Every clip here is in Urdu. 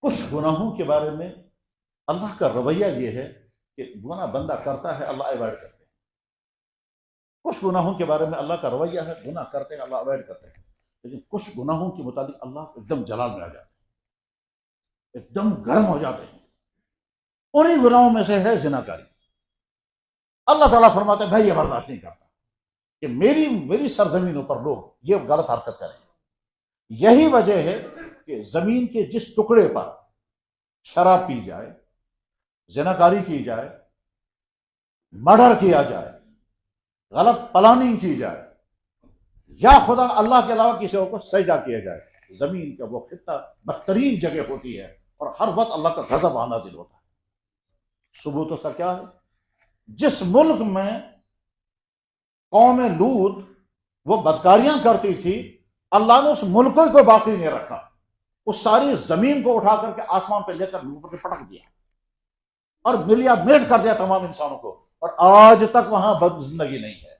کچھ گناہوں کے بارے میں اللہ کا رویہ یہ ہے کہ گناہ بندہ کرتا ہے، اللہ اوائڈ کرتے ہیں۔ کچھ گناہوں کے بارے میں اللہ کا رویہ ہے، گناہ کرتے ہیں اللہ اوائڈ کرتے ہیں، لیکن کچھ گناہوں کے متعلق اللہ ایک دم جلال میں آ جاتے ہیں، ایک دم گرم ہو جاتے ہیں۔ انہی گناہوں میں سے ہے زناکاری۔ اللہ تعالیٰ فرماتے ہیں بھائی یہ برداشت نہیں کرتا کہ میری سرزمینوں پر لوگ یہ غلط حرکت کریں۔ یہی وجہ ہے کہ زمین کے جس ٹکڑے پر شراب پی جائے، زناکاری کی جائے، مرڈر کیا جائے، غلط پلاننگ کی جائے، یا خدا اللہ کے علاوہ کسی اور کو سجدہ کیا جائے، زمین کا وہ خطہ بدترین جگہ ہوتی ہے اور ہر وقت اللہ کا غضب نازل ہوتا ہے۔ ثبوت اس کا کیا ہے؟ جس ملک میں قوم لوط وہ بدکاریاں کرتی تھی، اللہ نے اس ملک کو باقی نہیں رکھا، اس ساری زمین کو اٹھا کر کے آسمان پہ لے کر اوپر پہ پٹک دیا اور ملیا میٹ کر دیا تمام انسانوں کو، اور آج تک وہاں بد زندگی نہیں ہے۔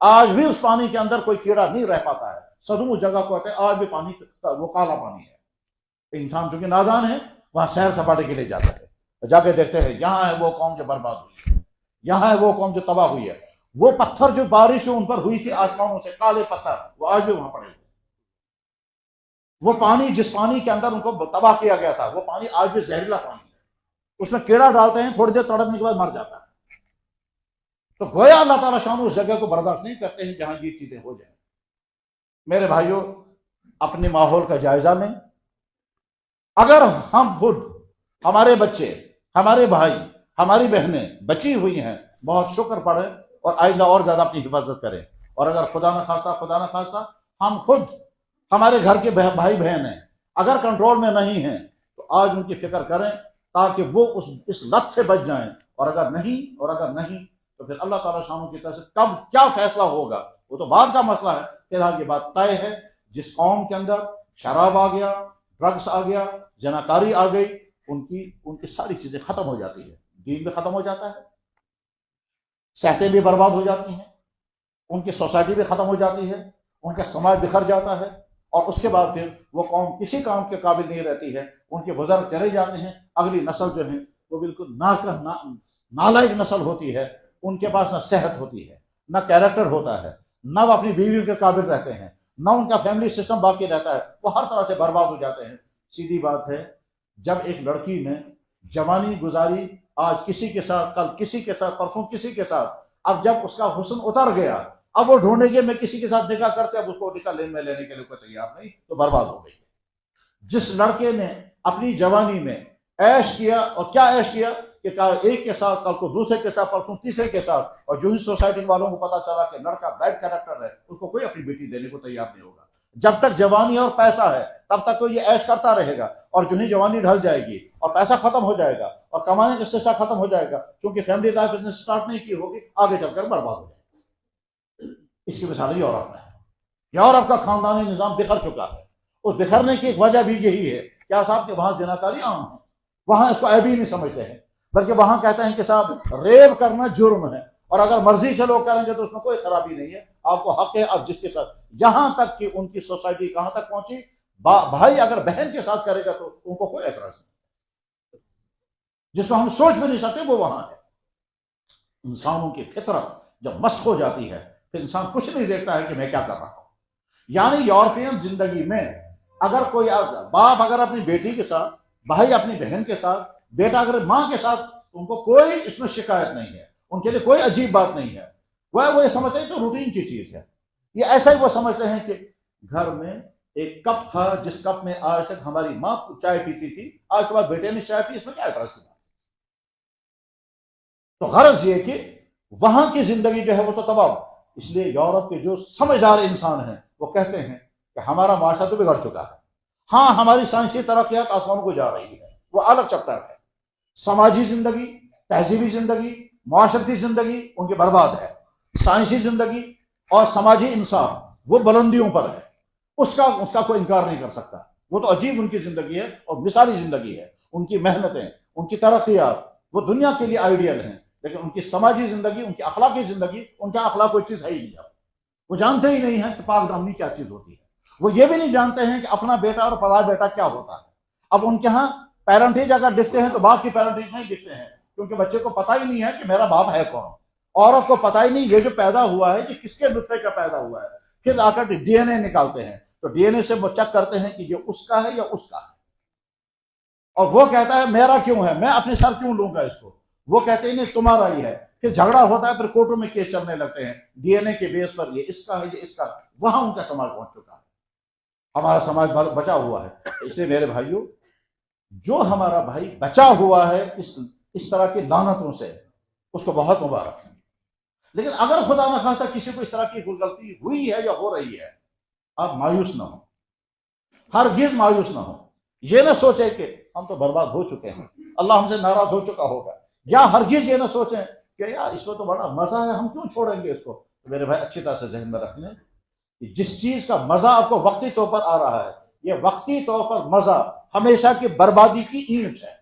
آج بھی اس پانی کے اندر کوئی کیڑا نہیں رہ پاتا ہے، صدوم اس جگہ کو کہتے ہیں، آج بھی پانی وہ کالا پانی ہے۔ انسان چونکہ نادان ہے وہاں سیر سپاٹے کے لیے جاتا ہے، جا کے دیکھتے ہیں یہاں ہے وہ قوم جو برباد ہوئی ہے، یہاں ہے وہ قوم جو تباہ ہوئی ہے۔ وہ پتھر جو بارش ان پر ہوئی تھی آسمانوں سے، کالے پتھر، وہ آج بھی وہاں پڑے ہوئے۔ وہ پانی جس پانی کے اندر ان کو تباہ کیا گیا تھا، وہ پانی آج بھی زہریلا پانی ہے، اس میں کیڑا ڈالتے ہیں، تھوڑی دیر تڑپنے کے بعد مر جاتا ہے۔ تو گویا اللہ تعالیٰ شان اس جگہ کو برداشت نہیں کرتے ہیں جہاں یہ چیزیں ہو جائیں۔ میرے بھائیوں، اپنے ماحول کا جائزہ لیں۔ اگر ہم خود، ہمارے بچے، ہمارے بھائی، ہماری بہنیں بچی ہوئی ہیں، بہت شکر پڑھیں اور آئندہ اور زیادہ اپنی حفاظت کریں۔ اور اگر خدا نہ خواستہ ہم خود، ہمارے گھر کے بھائی بہن ہیں، اگر کنٹرول میں نہیں ہیں تو آج ان کی فکر کریں تاکہ وہ اس لت سے بچ جائیں، اور اگر نہیں تو پھر اللہ تعالیٰ شانوں کی طرف سے کب کیا فیصلہ ہوگا وہ تو بعد کا مسئلہ ہے۔ فی الحال یہ بات طے ہے، جس قوم کے اندر شراب آ گیا، ڈرگس آ گیا، زناکاری آ گئی، ان کی ساری چیزیں ختم ہو جاتی ہے، دین بھی ختم ہو جاتا ہے، صحتیں بھی برباد ہو جاتی ہیں، ان کی سوسائٹی بھی ختم ہو جاتی ہے، ان کا سماج بکھر جاتا ہے، اور اس کے بعد پھر وہ قوم کسی کام کے قابل نہیں رہتی ہے، ان کے بزرگ چلے جاتے ہیں، اگلی نسل جو ہے وہ بالکل نالائق نسل ہوتی ہے، ان کے پاس نہ صحت ہوتی ہے، نہ کیریکٹر ہوتا ہے، نہ وہ اپنی بیوی کے قابل رہتے ہیں، نہ ان کا فیملی سسٹم باقی رہتا ہے، وہ ہر طرح سے برباد ہو جاتے ہیں۔ سیدھی بات ہے، جب ایک لڑکی نے جوانی گزاری، آج کسی کے ساتھ، کل کسی کے ساتھ، پرسوں کسی کے ساتھ، اب جب اس کا حسن اتر گیا، اب وہ ڈھونڈے گے میں کسی کے ساتھ نکاح کرتے، اب اس کو نکاح لینے کے لیے کوئی تیار نہیں، تو برباد ہو گئی۔ جس لڑکے نے اپنی جوانی میں عیش کیا، اور کیا عیش کیا کہ ایک کے ساتھ، کل کو دوسرے کے ساتھ، پرسوں تیسرے کے ساتھ، اور جو ہی سوسائٹی والوں کو پتا چلا کہ لڑکا بیڈ کیریکٹر ہے، اس کو کوئی اپنی بیٹی دینے کو تیار نہیں ہوگا۔ جب تک جوانی اور پیسہ ہے تب تک تو یہ عیش کرتا رہے گا، اور جو ہی جوانی ڈھل جائے گی اور پیسہ ختم ہو جائے گا اور کمانے کا سلسلہ ختم ہو جائے گا، چونکہ فیملی لائف اس نے سٹارٹ نہیں کی ہوگی، آگے چل کر برباد ہو جائے گا۔ اس کی مثال یورپ میں ہے، یورپ کا خاندانی نظام بکھر چکا ہے۔ اس بکھرنے کی ایک وجہ بھی یہی ہے کیا صاحب کہ وہاں زناکاری عام ہے، وہاں اس کو عیب ہی نہیں سمجھتے ہیں، بلکہ وہاں کہتے ہیں کہ صاحب ریپ کرنا جرم ہے، اور اگر مرضی سے لوگ کریں گے تو اس میں کوئی خرابی نہیں ہے، آپ کو حق ہے آپ جس کے ساتھ۔ یہاں تک کہ ان کی سوسائٹی کہاں تک پہنچی، بھائی اگر بہن کے ساتھ کرے گا تو ان کو کوئی اعتراض نہیں، جس کو ہم سوچ بھی نہیں سکتے وہ وہاں ہے۔ انسانوں کی فطرت جب مسخ ہو جاتی ہے پھر انسان کچھ نہیں دیکھتا ہے کہ میں کیا کر رہا ہوں۔ یعنی یورپین زندگی میں اگر کوئی باپ اگر اپنی بیٹی کے ساتھ، بھائی اپنی بہن کے ساتھ، بیٹا اگر ماں کے ساتھ، ان کو کوئی اس میں شکایت نہیں ہے، ان کے لیے کوئی عجیب بات نہیں ہے، وہ یہ سمجھتے ہیں کہ روٹین کی چیز ہے۔ یہ ایسا ہی وہ سمجھتے ہیں کہ گھر میں ایک کپ تھا جس کپ میں آج تک ہماری ماں چائے پیتی تھی، آج کے بعد بیٹے نے چائے پی، اس میں کیا اعتراض کی بات؟ تو غرض یہ کہ وہاں کی زندگی جو ہے وہ تو تباہ۔ اس لیے یورپ کے جو سمجھدار انسان ہیں وہ کہتے ہیں کہ ہمارا معاشرہ تو بگڑ چکا ہے، ہاں ہماری سائنسی ترقیات آسمانوں کو جا رہی ہے، وہ الگ چیپٹر ہے، سماجی زندگی، تہذیبی زندگی، معاشرتی زندگی ان کی برباد ہے، سائنسی زندگی اور سماجی انصاف وہ بلندیوں پر ہے، اس کا کوئی انکار نہیں کر سکتا، وہ تو عجیب ان کی زندگی ہے اور مثالی زندگی ہے، ان کی محنتیں، ان کی ترقیات وہ دنیا کے لیے آئیڈیل ہیں، لیکن ان کی سماجی زندگی، ان کی اخلاقی زندگی، ان کا اخلاق کوئی چیز ہے ہی نہیں۔ وہ جانتے ہی نہیں ہیں کہ پاک دامنی کیا چیز ہوتی ہے، وہ یہ بھی نہیں جانتے ہیں کہ اپنا بیٹا اور پرایا بیٹا کیا ہوتا ہے۔ اب ان کے ہاں پیرنٹیج اگر دکھتے ہیں تو باپ کی پیرنٹیج نہیں دکھتے ہیں، کیونکہ بچے کو پتہ ہی نہیں ہے کہ میرا باپ ہے کون. عورت کو پتہ ہی نہیں یہ جو پیدا ہوا ہے یہ کس کے نطفے کا پیدا ہوا ہے. پھر آ کر ڈی این اے نکالتے ہیں، تو ڈی این اے سے وہ چیک کرتے ہیں کہ یہ اس کا ہے یا اس کا ہے، اور وہ کہتا ہے میرا کیوں ہے، میں اپنے سر کیوں لوں گا اس کو. وہ کہتے ہیں نہیں تمہارا ہی ہے. پھر جھگڑا ہوتا ہے، پھر کورٹوں میں کیس چلنے لگتے ہیں ڈی این اے کے بیس پر، یہ اس کا ہے یہ اس کا ہے. وہاں ان کا سماج پہنچ چکا ہے، ہمارا سماج بچا ہوا ہے. اس لیے میرے بھائیوں، جو ہمارا بھائی بچا ہوا ہے اس طرح کی لعنتوں سے، اس کو بہت مبارک ہے. لیکن اگر خدا نہ خواستہ کسی کو اس طرح کی کوئی غلطی ہوئی ہے یا ہو رہی ہے، آپ مایوس نہ ہو، ہرگز مایوس نہ ہو. یہ نہ سوچیں کہ ہم تو برباد ہو چکے ہیں، اللہ ہم سے ناراض ہو چکا ہوگا، یا ہرگز یہ نہ سوچیں کہ یار اس میں تو بڑا مزہ ہے، ہم کیوں چھوڑیں گے اس کو. میرے بھائی اچھی طرح سے ذہن میں رکھ لیں کہ جس چیز کا مزہ آپ کو وقتی طور پر آ رہا ہے، یہ وقتی طور پر مزہ ہمیشہ کی بربادی کی اینٹ ہے.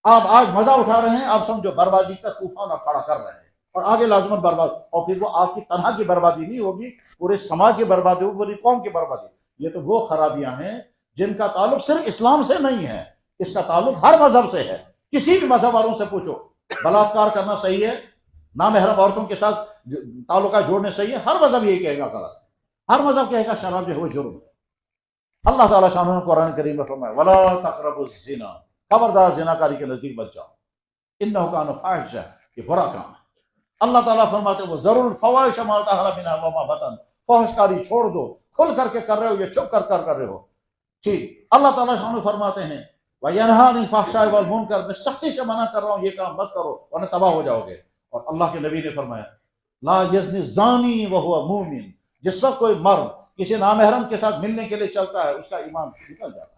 آپ آج مزہ اٹھا رہے ہیں، آپ سمجھو بربادی کا طوفان آپ کھڑا کر رہے ہیں، اور آگے لازمت برباد، اور پھر وہ آپ کی تنہا کی بربادی نہیں ہوگی، پورے سماج کی بربادی ہوگی، پوری قوم کی بربادی. یہ تو وہ خرابیاں ہیں جن کا تعلق صرف اسلام سے نہیں ہے، اس کا تعلق ہر مذہب سے ہے. کسی بھی مذہب والوں سے پوچھو، بلاತ್ಕಾರ کرنا صحیح ہے، نامحرم عورتوں کے ساتھ تعلقات جوڑنے صحیح ہے، ہر مذہب یہی کہے گا غلط، ہر مذہب کہے گا شراب جو ہے وہ جرم ہے. اللہ تعالیٰ شانہ قرآن کریم میں فرمائے وَلَا تَقْرَبُوا الزِّنَا، خبردار زنا کاری کے نزدیک بچ جاؤ، اِنَّهُ كَانَ فَاحِشًا، یہ برا کام ہے. اللہ تعالیٰ فرماتے ہیں وَذَرُوا الْفَوَاحِشَ مَا ظَهَرَ مِنْهَا وَمَا بَطَنَ، فحش کاری چھوڑ دو، کھل کر کے کر رہے ہو یا چھپ کر رہے ہو. ٹھیک. اللہ تعالیٰ شانہ فرماتے ہیں وَيَنْهَىٰ عَنِ الْفَحْشَاءِ وَالْمُنكَرِ، میں سختی سے منع کر رہا ہوں یہ کام مت کرو ورنہ تباہ ہو جاؤ گے. اور اللہ کے نبی نے فرمایا لا یزنی الزانی وهو مؤمن، جس وقت کوئی مرد کسی نامحرم کے ساتھ ملنے کے لیے چلتا ہے اس کا ایمان نکل جاتا ہے.